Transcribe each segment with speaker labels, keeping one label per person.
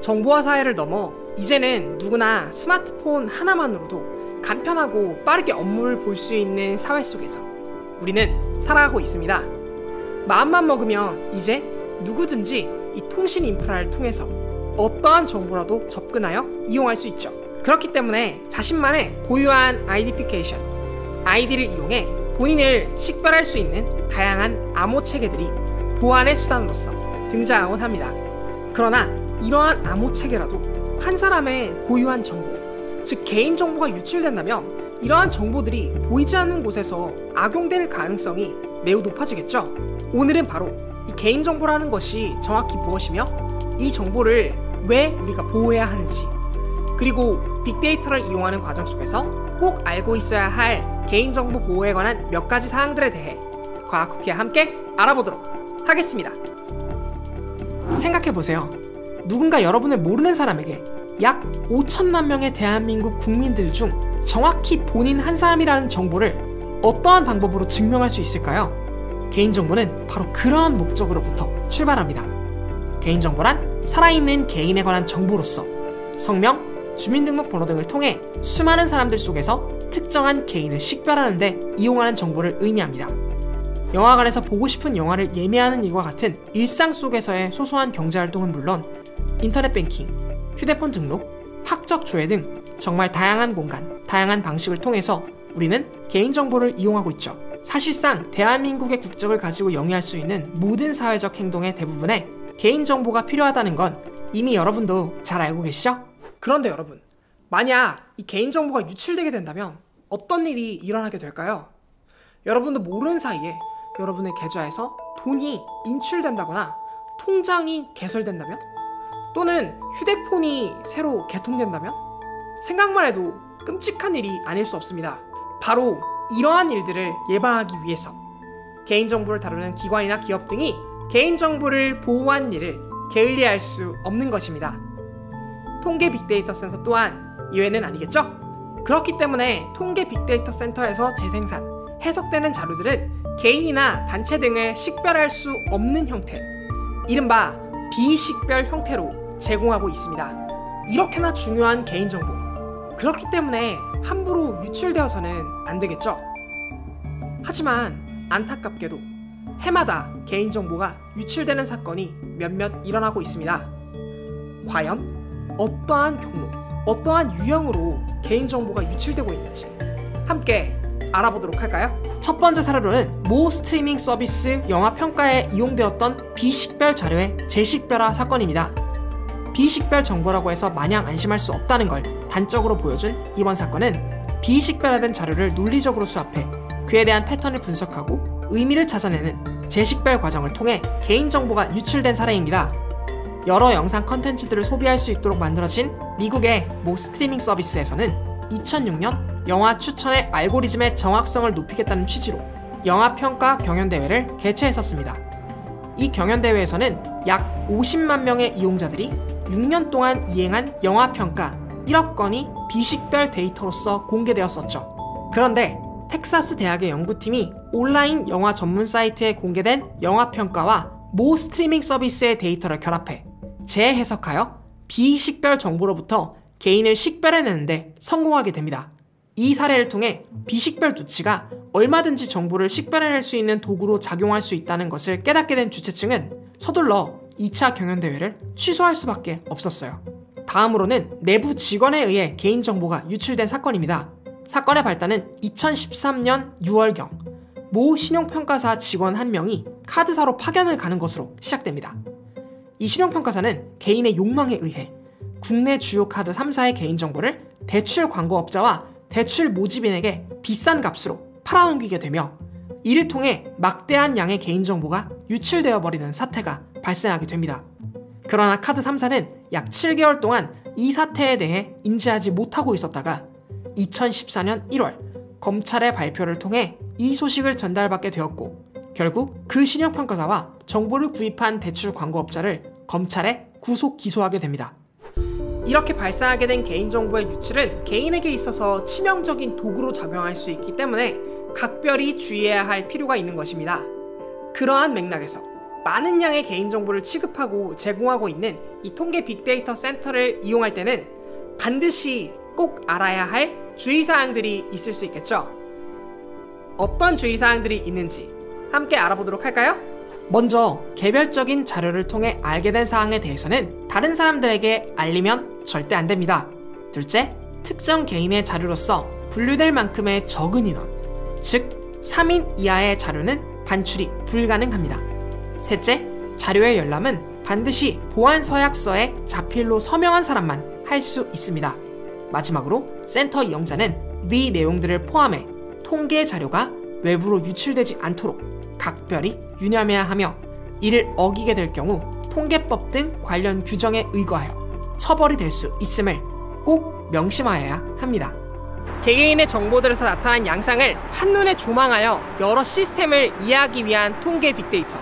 Speaker 1: 정보화 사회를 넘어 이제는 누구나 스마트폰 하나만으로도 간편하고 빠르게 업무를 볼 수 있는 사회 속에서 우리는 살아가고 있습니다. 마음만 먹으면 이제 누구든지 이 통신 인프라를 통해서 어떠한 정보라도 접근하여 이용할 수 있죠. 그렇기 때문에 자신만의 고유한 아이디피케이션, 아이디를 이용해 본인을 식별할 수 있는 다양한 암호 체계들이 보안의 수단으로서 등장하곤 합니다. 그러나 이러한 암호 체계라도 한 사람의 고유한 정보, 즉 개인정보가 유출된다면 이러한 정보들이 보이지 않는 곳에서 악용될 가능성이 매우 높아지겠죠. 오늘은 바로 이 개인정보라는 것이 정확히 무엇이며 이 정보를 왜 우리가 보호해야 하는지, 그리고 빅데이터를 이용하는 과정 속에서 꼭 알고 있어야 할 개인정보 보호에 관한 몇 가지 사항들에 대해 과학쿠키와 함께 알아보도록 하겠습니다. 생각해보세요. 누군가 여러분을 모르는 사람에게 약 5천만 명의 대한민국 국민들 중 정확히 본인 한 사람이라는 정보를 어떠한 방법으로 증명할 수 있을까요? 개인정보는 바로 그러한 목적으로부터 출발합니다. 개인정보란 살아있는 개인에 관한 정보로서 성명, 주민등록번호 등을 통해 수많은 사람들 속에서 특정한 개인을 식별하는 데 이용하는 정보를 의미합니다. 영화관에서 보고 싶은 영화를 예매하는 일과 같은 일상 속에서의 소소한 경제활동은 물론 인터넷 뱅킹, 휴대폰 등록, 학적 조회 등 정말 다양한 공간, 다양한 방식을 통해서 우리는 개인정보를 이용하고 있죠. 사실상 대한민국의 국적을 가지고 영위할 수 있는 모든 사회적 행동의 대부분에 개인정보가 필요하다는 건 이미 여러분도 잘 알고 계시죠? 그런데 여러분, 만약 이 개인정보가 유출되게 된다면 어떤 일이 일어나게 될까요? 여러분도 모르는 사이에 여러분의 계좌에서 돈이 인출된다거나 통장이 개설된다면? 또는 휴대폰이 새로 개통된다면? 생각만 해도 끔찍한 일이 아닐 수 없습니다. 바로 이러한 일들을 예방하기 위해서 개인정보를 다루는 기관이나 기업 등이 개인정보를 보호하는 일을 게을리할 수 없는 것입니다. 통계 빅데이터 센터 또한 이외는 아니겠죠? 그렇기 때문에 통계 빅데이터 센터에서 재생산, 해석되는 자료들은 개인이나 단체 등을 식별할 수 없는 형태, 이른바 비식별 형태로 제공하고 있습니다. 이렇게나 중요한 개인정보, 그렇기 때문에 함부로 유출되어서는 안 되겠죠? 하지만 안타깝게도 해마다 개인정보가 유출되는 사건이 몇몇 일어나고 있습니다. 과연 어떠한 경로, 어떠한 유형으로 개인정보가 유출되고 있는지 함께 알아보도록 할까요? 첫 번째 사례로는 모 스트리밍 서비스 영화 평가에 이용되었던 비식별 자료의 재식별화 사건입니다. 비식별 정보라고 해서 마냥 안심할 수 없다는 걸 단적으로 보여준 이번 사건은 비식별화된 자료를 논리적으로 수합해 그에 대한 패턴을 분석하고 의미를 찾아내는 재식별 과정을 통해 개인정보가 유출된 사례입니다. 여러 영상 컨텐츠들을 소비할 수 있도록 만들어진 미국의 모 스트리밍 서비스에서는 2006년 영화 추천의 알고리즘의 정확성을 높이겠다는 취지로 영화평가 경연대회를 개최했었습니다. 이 경연대회에서는 약 50만 명의 이용자들이 6년 동안 이행한 영화평가 1억 건이 비식별 데이터로서 공개되었었죠. 그런데 텍사스 대학의 연구팀이 온라인 영화 전문 사이트에 공개된 영화평가와 모 스트리밍 서비스의 데이터를 결합해 재해석하여 비식별 정보로부터 개인을 식별해내는데 성공하게 됩니다. 이 사례를 통해 비식별 도치가 얼마든지 정보를 식별해낼 수 있는 도구로 작용할 수 있다는 것을 깨닫게 된 주최 측은 서둘러 2차 경연대회를 취소할 수밖에 없었어요. 다음으로는 내부 직원에 의해 개인정보가 유출된 사건입니다. 사건의 발단은 2013년 6월경 모 신용평가사 직원 한 명이 카드사로 파견을 가는 것으로 시작됩니다. 이 신용평가사는 개인의 욕망에 의해 국내 주요 카드 3사의 개인정보를 대출 광고업자와 대출 모집인에게 비싼 값으로 팔아넘기게 되며 이를 통해 막대한 양의 개인정보가 유출되어 버리는 사태가 발생하게 됩니다. 그러나 카드 3사는 약 7개월 동안 이 사태에 대해 인지하지 못하고 있었다가 2014년 1월 검찰의 발표를 통해 이 소식을 전달받게 되었고 결국 그 신용평가사와 정보를 구입한 대출 광고업자를 검찰에 구속 기소하게 됩니다. 이렇게 발생하게 된 개인정보의 유출은 개인에게 있어서 치명적인 도구로 작용할 수 있기 때문에 각별히 주의해야 할 필요가 있는 것입니다. 그러한 맥락에서 많은 양의 개인정보를 취급하고 제공하고 있는 이 통계 빅데이터 센터를 이용할 때는 반드시 꼭 알아야 할 주의사항들이 있을 수 있겠죠? 어떤 주의사항들이 있는지 함께 알아보도록 할까요? 먼저 개별적인 자료를 통해 알게 된 사항에 대해서는 다른 사람들에게 알리면 절대 안 됩니다. 둘째, 특정 개인의 자료로서 분류될 만큼의 적은 인원, 즉 3인 이하의 자료는 반출이 불가능합니다. 셋째, 자료의 열람은 반드시 보안 서약서에 자필로 서명한 사람만 할 수 있습니다. 마지막으로 센터 이용자는 위 내용들을 포함해 통계 자료가 외부로 유출되지 않도록 각별히 유념해야 하며, 이를 어기게 될 경우 통계법 등 관련 규정에 의거하여 처벌이 될 수 있음을 꼭 명심하여야 합니다. 개개인의 정보들에서 나타난 양상을 한눈에 조망하여 여러 시스템을 이해하기 위한 통계 빅데이터.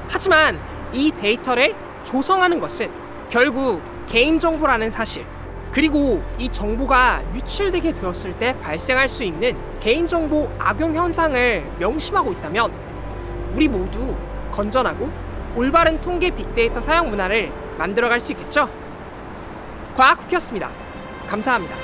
Speaker 1: 하지만 이 데이터를 조성하는 것은 결국 개인정보라는 사실, 그리고 이 정보가 유출되게 되었을 때 발생할 수 있는 개인정보 악용 현상을 명심하고 있다면 우리 모두 건전하고 올바른 통계 빅데이터 사용 문화를 만들어갈 수 있겠죠? 과학후키였습니다. 감사합니다.